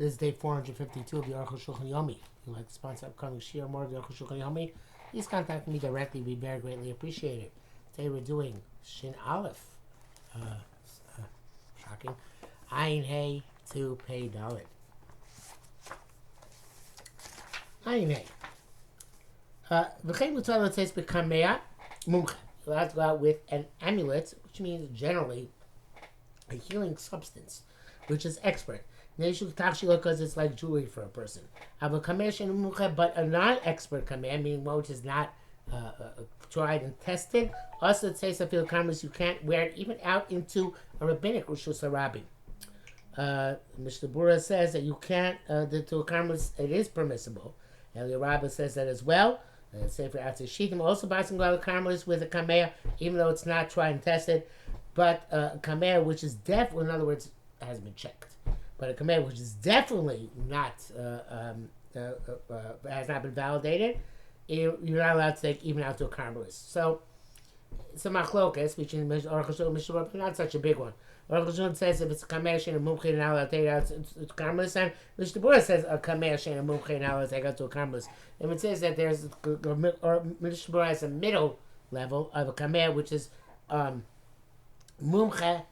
This is day 452 of the Arukh HaShulchan Yomi. If you'd like to sponsor upcoming Shir more of the Arukh HaShulchan Yomi, please contact me directly. We very greatly appreciate it. Today we're doing Shin Aleph. Shocking. Ayin Hey to Pei Dalet. Ayin Hey. V'chein mutar l'tzeis b'kamea mumcha. You're allowed to go out with an amulet, which means generally a healing substance, which is expert. Because it's like jewelry for a person. But a non-expert kameh, meaning one which is not tried and tested, also it says you can't wear it even out into a rabbinic Rishus HaRabbi. Mr. Bura says that you can't, to a karmelis it is permissible. Eli Rabbah says that as well. Say for Atzei Shitim, also passing go out karmelis with a kameh, even though it's not tried and tested. But kameh, which is deaf, in other words, has been checked. But a kameh which is definitely not has not been validated, you're not allowed to take even out to a karmelis. So it's a machlokas between Arukh HaShulchan and Mishnah, but not such a big one. Arukh HaShulchan says if it's a kameh shein a mumche, you're not allowed to take it out to karmelis, and Mishnah Bura says a kameh shein a mumche, you're not allowed to take it out to a karmelis. And it says that there's Mishnah Bura has a middle level of a kameh which is mumche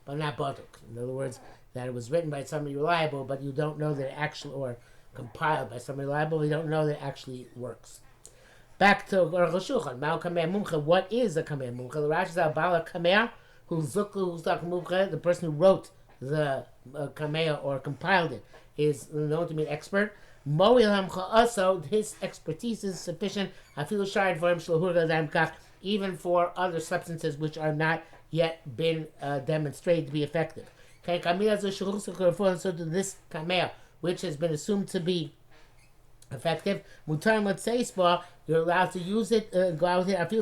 but not batuk. In other words, that it was written by somebody reliable, but you don't know that it actually, or compiled by somebody reliable, you don't know that it actually works. Back to Arukh HaShulchan. Ma'al kameh mumche. What is a kameh mumche? The Rashi says bala kameh who's mumche. The person who wrote the kameh or compiled it is known to be an expert. Mo'il hamcha also, his expertise is sufficient. Afilu shayid for him shlohurga damkach, even for other substances which are not yet been demonstrated to be effective. So to this kameh, which has been assumed to be effective, you're allowed to use it, go out with it.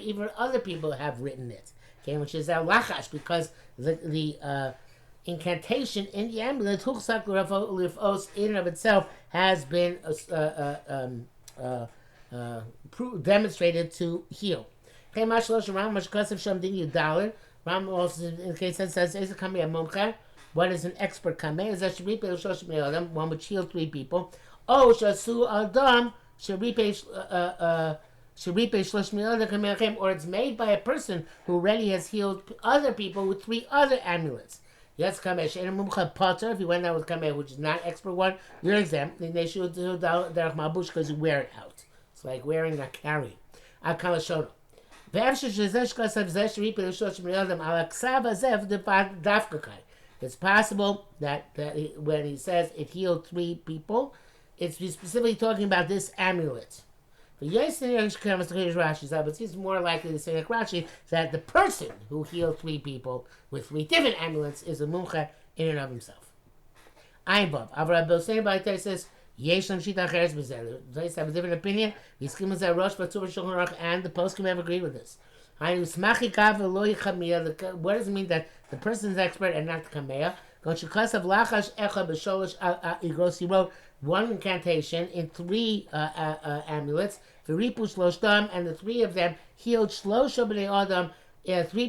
Even other people have written it, okay, which is lachash, because the incantation in the amulet in and of itself has been demonstrated to heal. Ram also in the case that says is a kameh mumche. What is an expert kameh? Is that one which healed 3 people. Oh, shasu adam or it's made by a person who already has healed other people with 3 other amulets. Yes, kameh she'en mumche potter. If you went out with kameh, which is not expert one, you're exempt. Then they should do derech mabush because you wear it out. It's like wearing a carry. Akala shono. It's possible that when he says it healed 3 people, it's specifically talking about this amulet. But it's more likely to say like Rashi that the person who healed 3 people with 3 different amulets is a mumche in and of himself. Ayin Vav. Avra Bosei Ba'itei says Yesh Lam Shita Acheres B'Zer. They have a different opinion. V'Yiskim Zeh Rosh B'Tzur Shulchan Aruch, and the poskim have agreed with this. What does it mean that the person is expert and not the kameh? He wrote 1 incantation in 3 amulets, and the 3 of them healed 3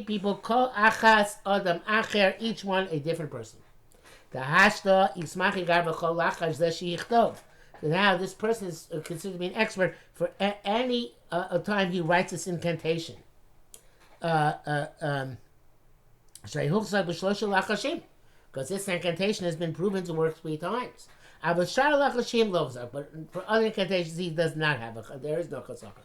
people, kol achas adam acher, each one a different person. The hashta ismachi garba kol lachash zeshi yichtov. So now this person is considered to be an expert for any time he writes this incantation. Because this incantation has been proven to work 3 times. But for other incantations he does not have there is no chazaka.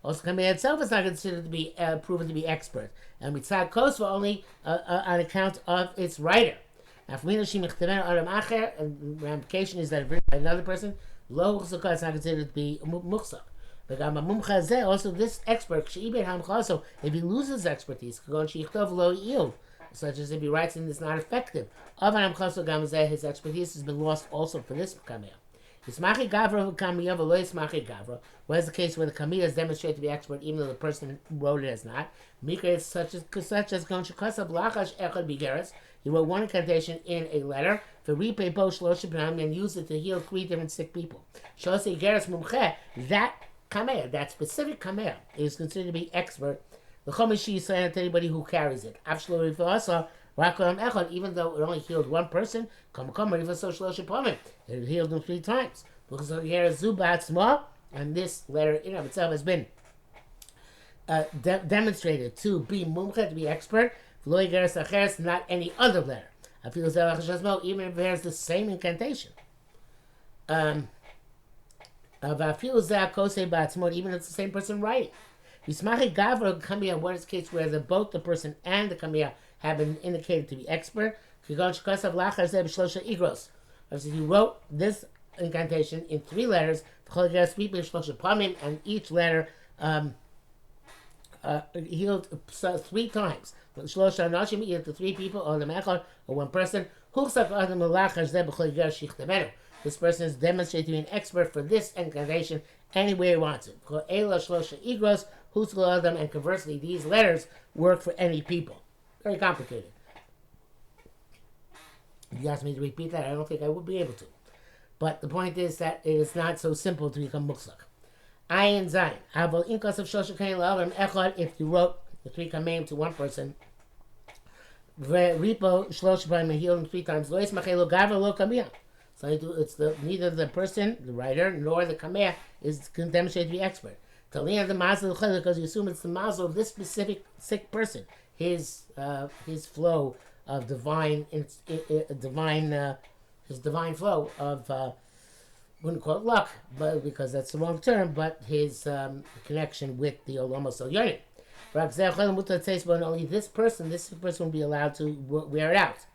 Also, kameh itself is not considered to be proven to be expert, and mitzad kosva only on account of its writer. Now, and the ramification is that if written by another person, lo is not considered to be muchsak. But also this expert, also, if he loses expertise, such as if he writes and it's not effective, his expertise has been lost also for this kameh. What is the case where the kameh is demonstrated to be expert even though the person who wrote it is not? Such as he wrote 1 incantation in a letter for repay post and used it to heal 3 different sick people. That kameh, that specific kameh, is considered to be expert. The chomishi is saying to anybody who carries it. Also, Even though it only healed one person, it healed him 3 times. Because here is Zubat small, and this letter in of itself has been demonstrated to be mumcha, to be expert. Not any other letter. Even if it has the same incantation. Even if it's the same person writing. One is case where both the person and the kamiya have been indicated to be expert. If you wrote this incantation in 3 letters, and each letter healed 3 times. Either to 3 people or the mechor or 1 person. This person is demonstrated to be an expert for this incantation anywhere he wants it. And conversely, these letters work for any people. Very complicated. If you ask me to repeat that, I don't think I would be able to. But the point is that it is not so simple to become muksach. Ayin Zayin. If you wrote the 3 kameim to 1 person, Repo shlosh b'ayim and healed him 3 times. Lo yismachei gavra lo kamiyah. So it's neither the person, the writer, nor the kameh is demonstrated to be expert. Talina the mazel because you assume it's the mazel of this specific sick person. His flow of divine flow of wouldn't call it luck, but because that's the wrong term, but his connection with the olamos elyonim. Only this person will be allowed to wear it out.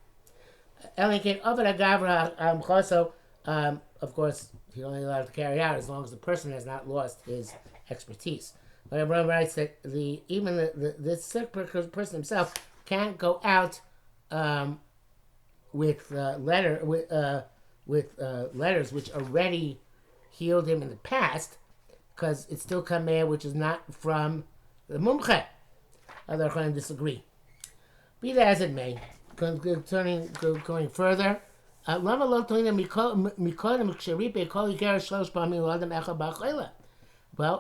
Of course, he's only allowed to carry it out as long as the person has not lost his expertise. But Abraham writes that this sick person himself can't go out with letters which already healed him in the past, because it's still kameh, which is not from the mumche. Other Chaim disagree. Be that as it may, going further. Well,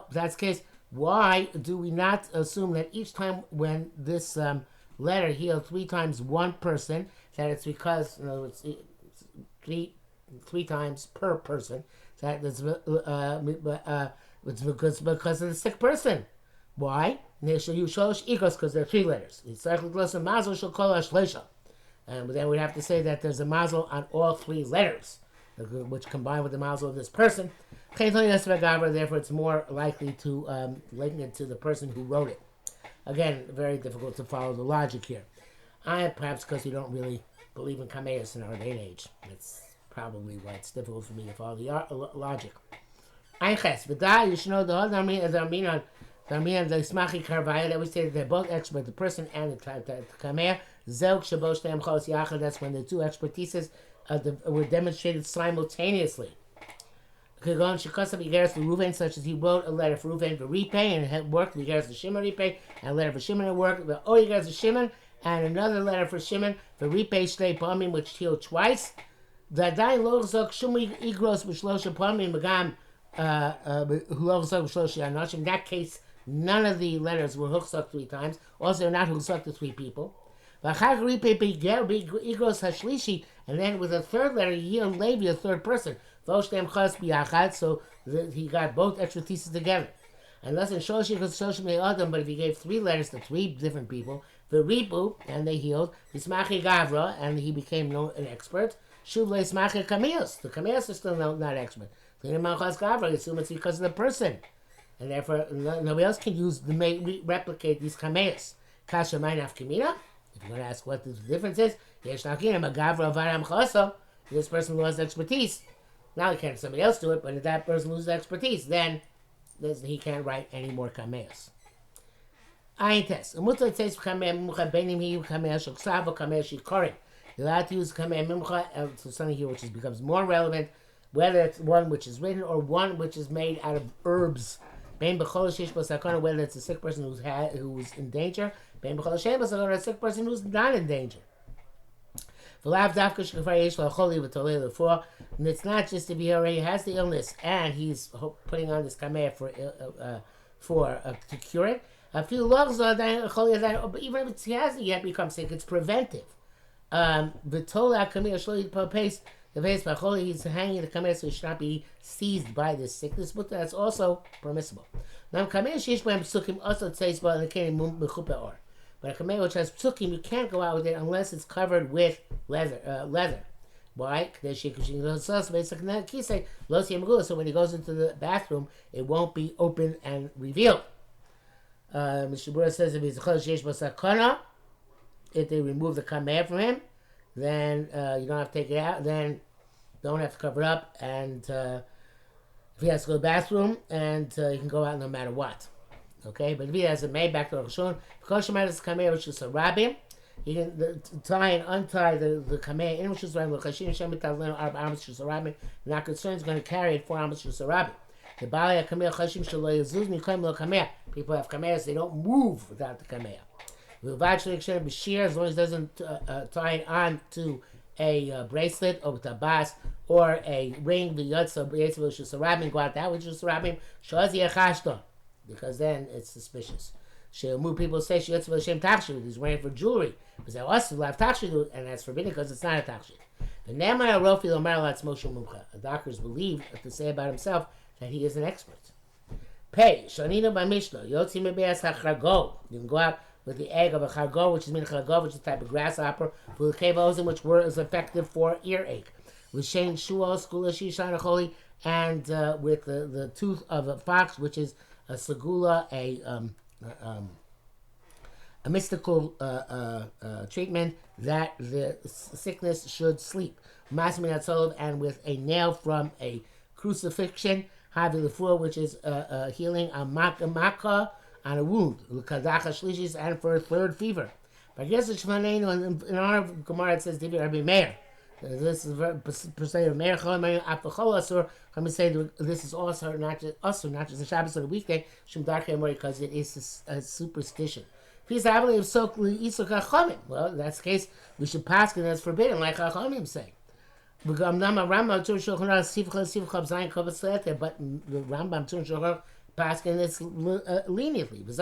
if that's the case, why do we not assume that each time when this letter healed 3 times 1 person, that it's because, in other words, it's 3 times per person, that it's because of the sick person. Why? Because there are 3 letters. And then we'd have to say that there's a mazel on all 3 letters, which combine with the mazel of this person. Therefore, it's more likely to link it to the person who wrote it. Again, very difficult to follow the logic here. Perhaps because you don't really believe in kameas in our day and age. That's probably why it's difficult for me to follow the logic. You should know the that we say that they're both expert, the person and the kameh. That's when the 2 expertises were demonstrated simultaneously. Reuven, such as he wrote a letter for Reuven for repay and it worked. The Yigares for Shimon repay, and a letter for Shimon worked. The Yigares for Shimon, and another letter for Shimon for repay shtei pamim, which healed twice. The Dain lo zok shumi igros b'shlosha pamim begam lo zok b'shlosha anoshim. In that case, none of the letters were hooksuck 3 times. Also, they're not hooksuck to 3 people. And then with a 3rd letter, he healed Levi, a 3rd person. So he got both expertises together. And less than but if he gave 3 letters to 3 different people, the Ripu, and they healed, Ismachi Gavra, and he became an expert. Shuvle Ismachi Kamios, the Kamios are still not expert. I assume it's because of the person. And therefore, nobody else can replicate these Kamios. Kasha Mainaf Kamina. If you're going to ask what the difference is, this person lost expertise. Now he can't have somebody else do it, but if that person loses expertise, then he can't write any more kameos. Ayin test. You're allowed to use kameh mimcha, so something here which becomes more relevant, whether it's one which is written or one which is made out of herbs. Whether it's a sick person who's in danger, or a sick person who's not in danger. And it's not just if he already has the illness and he's putting on this kameh to cure it. Even if he hasn't yet become sick, it's preventive. V'tola kameh shlo yitpapeis the face by holy. He's hanging the kameh so he should not be seized by this sickness, but that's also permissible. Now kameh sheish b'hem psukim also tzeis ba l'kein mechupa or. But a kameh which has psukim, you can't go out with it unless it's covered with leather. Why? So when he goes into the bathroom, it won't be open and revealed. Mr. Bura says if they remove the kameh from him, then you don't have to take it out. Then don't have to cover it up. And if he has to go to the bathroom, and he can go out no matter what. Okay, but if he has it made back to Arukh HaShulchan, because Shemar is kameh, which is a rabbim, he can tie and untie the kameh in which is rabbim. Not concerned, he's going to carry it 4 amos rabbim. The bali kameh chashim shelo yazuz nikom lo kameh. People have kamehs, they don't move without the kameh. As long as it doesn't tie it on to a bracelet or with a bas or a ring, the yotza bracelet which is a rabbin, go out that which is a rabbin, because then it's suspicious. People say he's wearing it for jewelry. Because they also have tachshid, and that's forbidden because it's not a tachshid. The doctors believe to say about himself that he is an expert. Pei, Shanina by Mishnah, Yotzi Mebeas HaChargo. You can go out with the egg of a chargo, which is min chargo, which is a type of grasshopper, for the kevozim, which is effective for earache. With Shane Shual, Skula Shishan Acholi, and with the tooth of a fox, which is a segula, a mystical treatment that the sickness should sleep. And with a nail from a crucifixion, which is healing a maka on a wound, and for a third fever. But I guess in honor of Gemara it says Divi Rabbi Meir. This is per se of Meir. Let me say this is also not just the Shabbos or the weekday, because it is a superstition. Well, in that's the case, we should pass it as forbidden, like Chachamim say. But the Rambam paskin this leniently. Because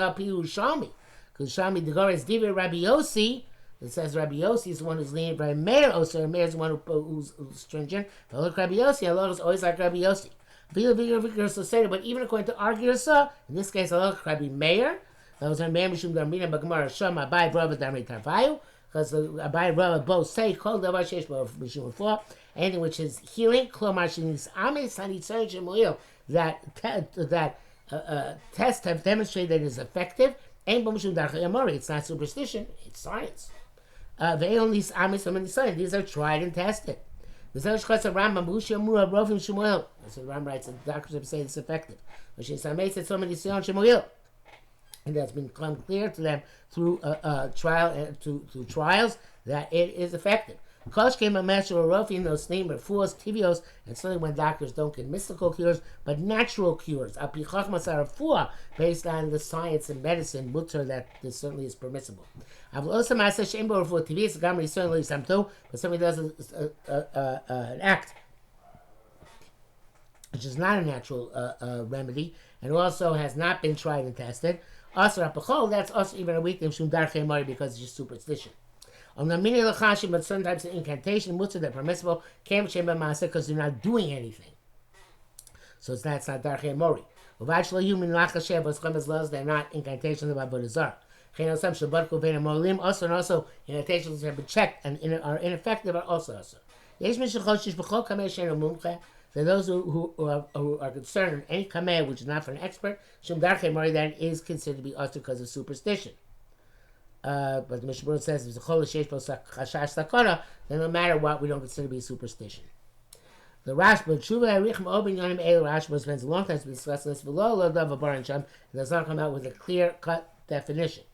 Shami the Gemara is Divi Rabbi Yossi. It says Rabbi Yossi is the one who's lenient. Rabbi Meir also, Meir is the one who's stringent. But look, Rabbi Yossi, Allah is always like Rabbi Yossi. But even according to our Girsa, in this case, Allah is Rabbi Meir. That was Meir Mishum Darmina Bagmar Sham Abai Brava Darmi Tarvayu. Because Abai Brava both say, Kol Davar Shesh Mishum Four, anything which is healing, Klomar Shinis Amis Hani Tzarich Shemuil, that tests have demonstrated that it is effective. It's not superstition, it's science. These are tried and tested. That's what Rambam writes, and the doctors have said it's effective. And that's been become clear to them through trials that it is effective. Kosh came a master of Rofi, those name are fools, tibios, and certainly when doctors don't get mystical cures, but natural cures. Based on the science and medicine, mutter, that this certainly is permissible. But somebody does an act which is not a natural remedy, and also has not been tried and tested. That's also even a weakness because it's just superstition. But sometimes the incantation, mutzah, they're permissible, because they're not doing anything. So it's not darchei mori. They're not incantations about Avodah Zarah. Also incantations have been checked and are ineffective are also. So those who are concerned in any kameh which is not for an expert, that is considered to be also because of superstition. But the Mishnah says if it's a chol sheish bo chashash sakana, then no matter what, we don't consider to be superstition. The Rashba Tshuva Arichem Obin Yonim El Rashba spends a long time to discuss this. V'lo lo dav abaran sham, and does not come out with a clear-cut definition.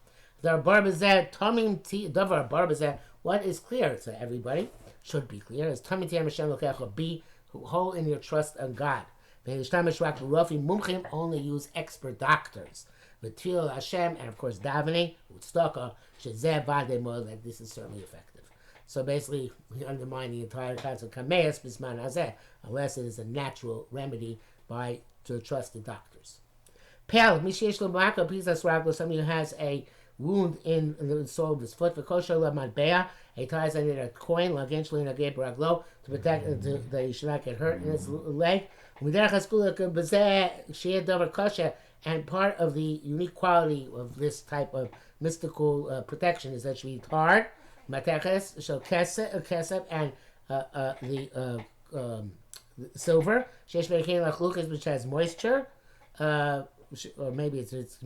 The barbazeh tamim ti davar barbazeh. What is clear to everybody should be clear. Is tamim ti Hashem lokecha, be whole in your trust on God. Only use expert doctors. V'til Hashem, and of course davening, utztaka, shezeh vadei mo, that this is certainly effective. So basically, we undermine the entire concept of kameas bisman hazeh, unless it is a natural remedy to trust the doctors. Pel, mishesh lo b'maka, pisas raglo, somebody who has a wound in the sole of his foot. V'kosher le'matbea, he ties on it a coin, l'agenshlin agei baraglo, to protect that he should not get hurt in his leg. And part of the unique quality of this type of mystical protection is that it should be hard, mateches, shel kesef, and the silver, which has moisture, or maybe it's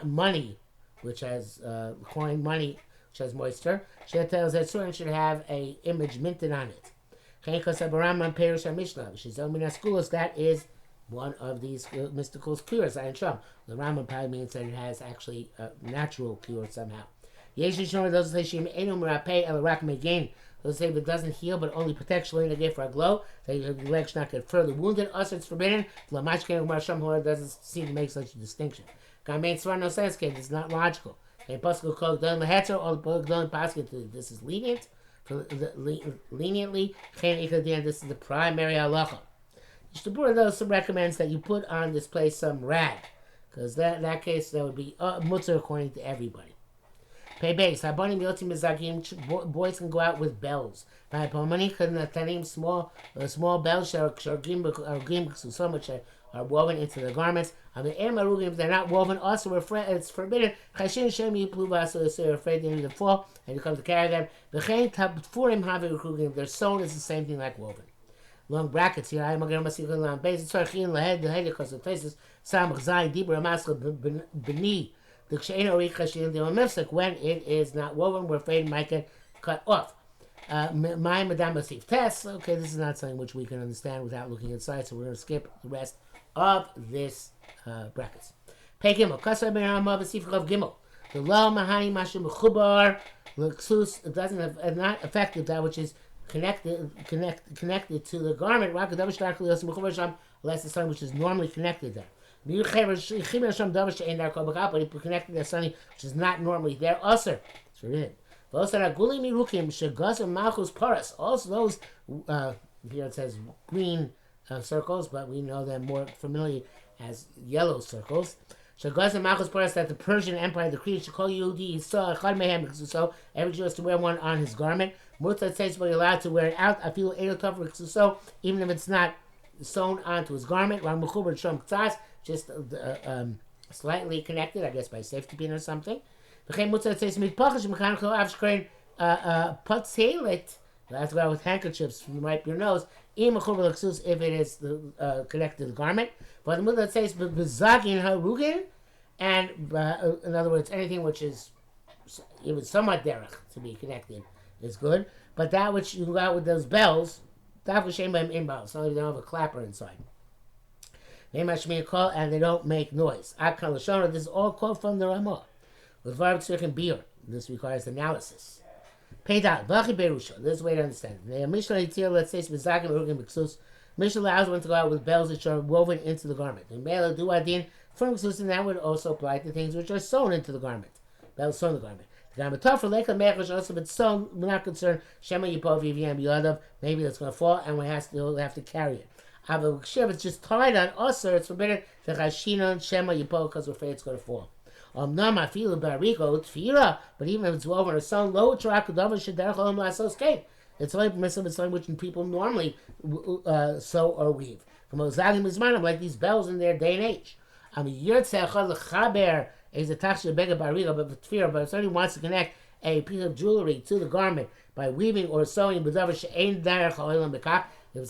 money, which has coin money, which has moisture. She tells that certain should have a image minted on it. That is one of these mystical cures. The Rambam probably means that it has actually a natural cure somehow. Those say if it doesn't heal but only protects Shalina for a glow, that your leg should not get further wounded. Also, it's forbidden. Doesn't seem to make such a distinction. It's not logical. This is lenient. Leniently, this is the primary halacha. Yishtabura also recommends that you put on this place some rag, because in that case that would be mutzah according to everybody. Pay base. Boys can go out with bells. Small bells so much are woven into the garments. If they're not woven, also it's forbidden. So they're afraid they're going to fall, and you come to carry them. If they're sewn, it's the same thing like woven. Long brackets here. I'm going to see on base. It's because the places when it is not woven, we're afraid it might get cut off. My Madame Masif Tess. Okay, this is not something which we can understand without looking inside, so we're going to skip the rest of this brackets. Pei Gimel. Kasar Ben Rama Masif Chav Gimel. The Lo Mahani Mashim Chubar Luxus. It doesn't have not affected that which is connected to the garment. Unless it's something which is normally connected there. But he connected to something which is not normally there. Also, it's forbidden. Also those here it says green circles, but we know them more familiarly as yellow circles. That the Persian Empire decreed so every Jew has to wear one on his garment. Mutar says we're allowed to wear it out. I feel even if it's not sewn onto his garment. Just slightly connected, I guess by safety pin or something. That's why with handkerchiefs you wipe your nose. If it is connected to the garment. But the Mutar says and in other words, anything which is even somewhat derech to be connected is good. But that which you go out with those bells, some of them don't have a clapper inside. They must be a call and they don't make noise. This is all quote from the Ramah. With Varv and beer. This requires analysis. Peidal, Vachi Berusha. This is a way to understand it. The Mishnah Yitzir, let's say, Mishnah allows one to go out with bells which are woven into the garment. And Mela Duadin, from Ksus, and that would also apply to things which are sewn into the garment. Bells sewn in the garment. The garment tough for Leka Mechash, also, but sewn, we're not concerned. Shema Yipov, Yiviyam Yadav, maybe it's going to fall, and we have to carry it. If it's just tied on us, it's forbidden. The Chashinon Shema Yipov, because we're afraid it's going to fall. But even if it's woven or sewn, low it's only permissible in something which people normally sew or weave. Like these bells in their day and age. Is a tachshir bega bariga, but if somebody wants to connect a piece of jewelry to the garment by weaving or sewing, if it's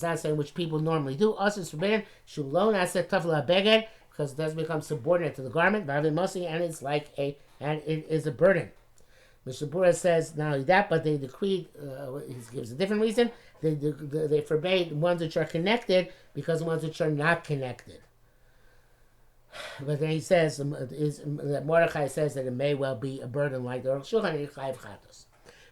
not something which people normally do, also it's forbidden. Because it does become subordinate to the garment, and it's like it is a burden. Mishabura says not only that, but they decreed. He gives a different reason. They forbade ones which are connected because the ones which are not connected. But then he says that Mordechai says that it may well be a burden like the Arukh HaShulchan and Chayav Chatos.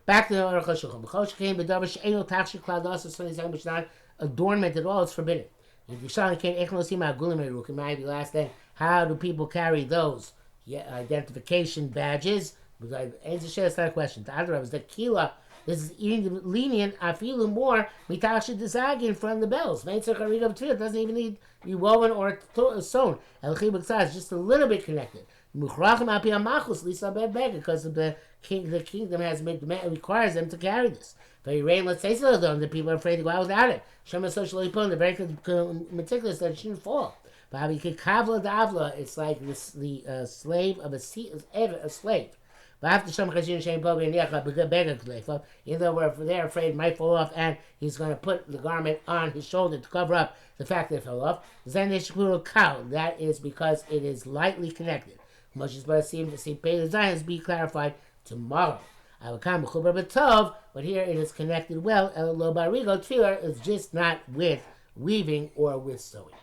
Back to the Arukh HaShulchan. B'chol shekein b'davar she'eino tachshir klal also something which is not adornment at all. It's forbidden. If you saw the last day, how do people carry those identification badges? It's not a question. The other was the kila. This is lenient. I feel more mitachshir from the bells. It doesn't even need to be woven or sewn. It's just a little bit connected. Because the kingdom has made requires them to carry this. Very rain, let's say so, though, the people are afraid to go out without it. Shema socially put, they're very meticulous that it shouldn't fall. It's like the slave of a slave. Even though they're afraid it might fall off and he's going to put the garment on his shoulder to cover up the fact that it fell off, that is because it is lightly connected. Much as but seems to see Pei Zion be clarified tomorrow. But here it is connected well. El Lo Barigo Tefillah is just not with weaving or with sewing.